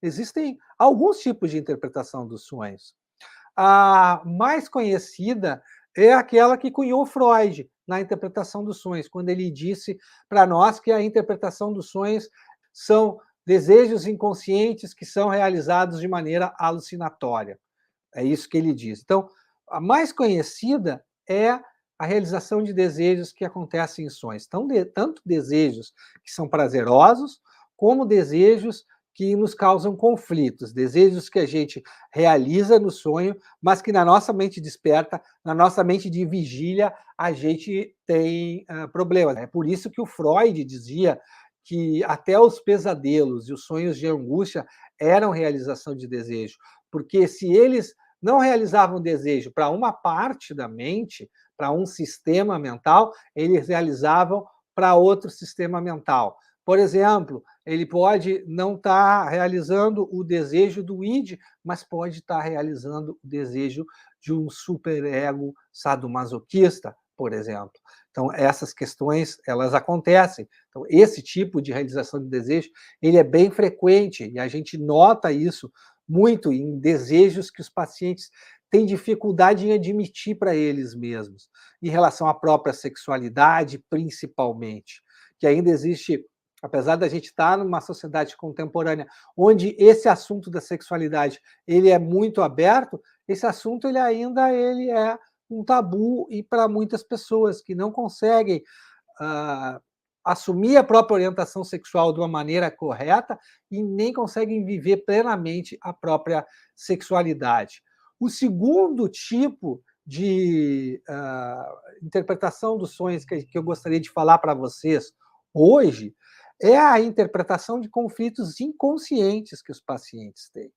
Existem alguns tipos de interpretação dos sonhos. A mais conhecida é aquela que cunhou Freud na interpretação dos sonhos, quando ele disse para nós que a interpretação dos sonhos são desejos inconscientes que são realizados de maneira alucinatória. É isso que ele diz. Então, a mais conhecida é a realização de desejos que acontecem em sonhos. Então, tanto desejos que são prazerosos, como desejos que nos causam conflitos, desejos que a gente realiza no sonho, mas que na nossa mente desperta, na nossa mente de vigília, a gente tem problemas. É por isso que o Freud dizia que até os pesadelos e os sonhos de angústia eram realização de desejo, porque se eles não realizavam o desejo para uma parte da mente, para um sistema mental, eles realizavam para outro sistema mental. Por exemplo, ele pode não estar realizando o desejo do id, mas pode estar realizando o desejo de um superego sadomasoquista, por exemplo. Então, essas questões, elas acontecem. Então, esse tipo de realização de desejo, ele é bem frequente, e a gente nota isso muito em desejos que os pacientes têm dificuldade em admitir para eles mesmos, em relação à própria sexualidade, principalmente, que ainda existe, apesar da gente estar numa sociedade contemporânea onde esse assunto da sexualidade ele é muito aberto, esse assunto ele é um tabu e para muitas pessoas que não conseguem assumir a própria orientação sexual de uma maneira correta e nem conseguem viver plenamente a própria sexualidade. O segundo tipo de interpretação dos sonhos que eu gostaria de falar para vocês hoje é a interpretação de conflitos inconscientes que os pacientes têm.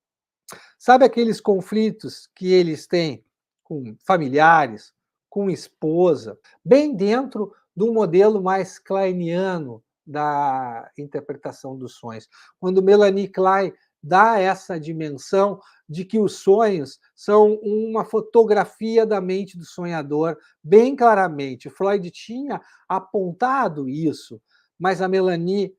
Sabe aqueles conflitos que eles têm com familiares, com esposa, bem dentro do modelo mais kleiniano da interpretação dos sonhos. Quando Melanie Klein dá essa dimensão de que os sonhos são uma fotografia da mente do sonhador, bem claramente. Freud tinha apontado isso, mas a Melanie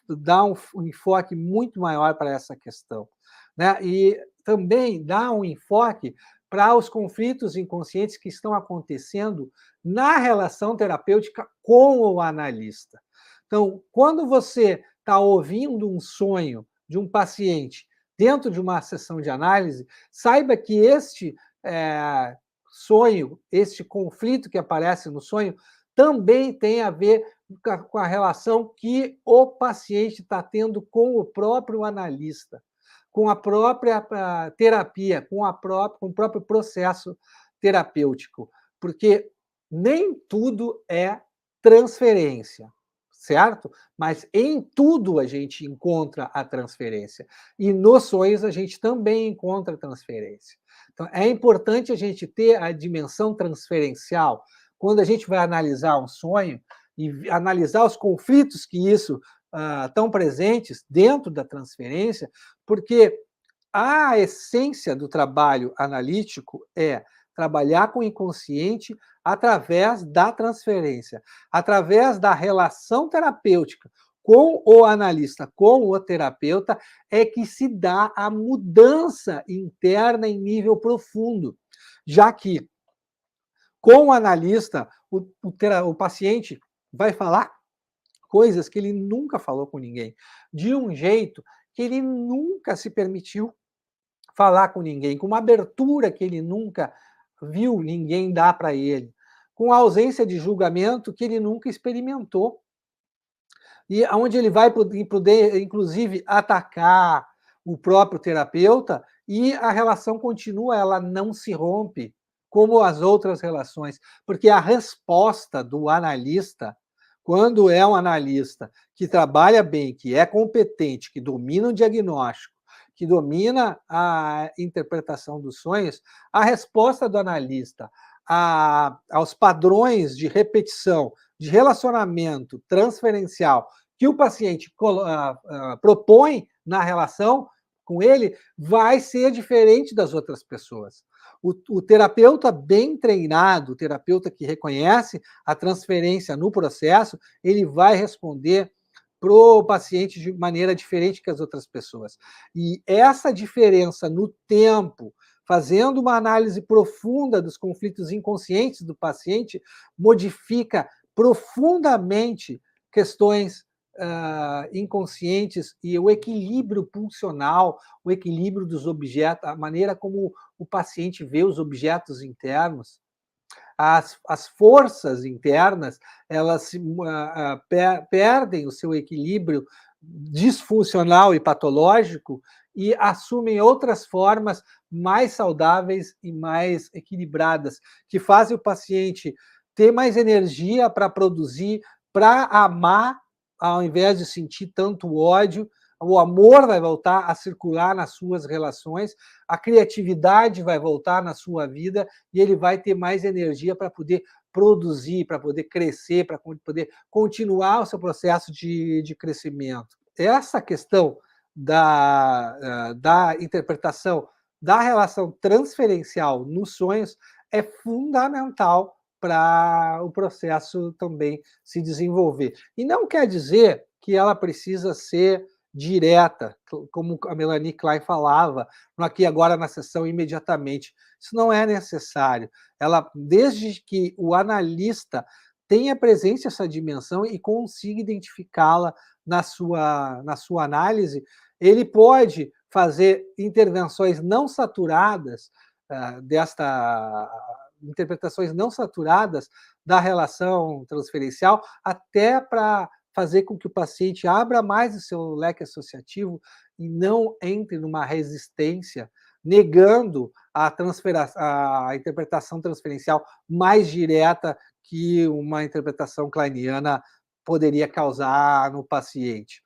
dá um enfoque muito maior para essa questão, né? E também dá um enfoque para os conflitos inconscientes que estão acontecendo na relação terapêutica com o analista. Então, quando você está ouvindo um sonho de um paciente dentro de uma sessão de análise, saiba que este sonho, este conflito que aparece no sonho, também tem a ver com a relação que o paciente está tendo com o próprio analista, com a própria terapia, com o próprio processo terapêutico, porque nem tudo é transferência, certo? Mas em tudo a gente encontra a transferência. E nos sonhos a gente também encontra a transferência. Então, é importante a gente ter a dimensão transferencial. Quando a gente vai analisar um sonho e analisar os conflitos que isso estão presentes dentro da transferência, porque a essência do trabalho analítico é trabalhar com o inconsciente através da transferência, através da relação terapêutica com o analista, com o terapeuta, é que se dá a mudança interna em nível profundo, já que com o analista, o paciente vai falar coisas que ele nunca falou com ninguém, de um jeito que ele nunca se permitiu falar com ninguém, com uma abertura que ele nunca viu ninguém dar para ele, com a ausência de julgamento que ele nunca experimentou. E onde ele vai poder, inclusive, atacar o próprio terapeuta e a relação continua, ela não se rompe, como as outras relações, porque a resposta do analista, quando é um analista que trabalha bem, que é competente, que domina o diagnóstico, que domina a interpretação dos sonhos, a resposta do analista aos padrões de repetição, de relacionamento transferencial que o paciente propõe na relação com ele, vai ser diferente das outras pessoas. O terapeuta bem treinado, o terapeuta que reconhece a transferência no processo, ele vai responder o paciente de maneira diferente que as outras pessoas. E essa diferença no tempo, fazendo uma análise profunda dos conflitos inconscientes do paciente, modifica profundamente questões inconscientes e o equilíbrio pulsional, o equilíbrio dos objetos, a maneira como o paciente vê os objetos internos, as forças internas, elas perdem o seu equilíbrio disfuncional e patológico e assumem outras formas mais saudáveis e mais equilibradas, que fazem o paciente ter mais energia para produzir, para amar, ao invés de sentir tanto ódio. O amor vai voltar a circular nas suas relações, a criatividade vai voltar na sua vida e ele vai ter mais energia para poder produzir, para poder crescer, para poder continuar o seu processo de crescimento. Essa questão da interpretação da relação transferencial nos sonhos é fundamental para o processo também se desenvolver. E não quer dizer que ela precisa ser direta, como a Melanie Klein falava, no aqui agora na sessão imediatamente. Isso não é necessário. Ela, desde que o analista tenha presente essa dimensão e consiga identificá-la na sua análise, ele pode fazer intervenções não saturadas, interpretações não saturadas da relação transferencial, até para fazer com que o paciente abra mais o seu leque associativo e não entre numa resistência, negando a interpretação transferencial mais direta que uma interpretação kleiniana poderia causar no paciente.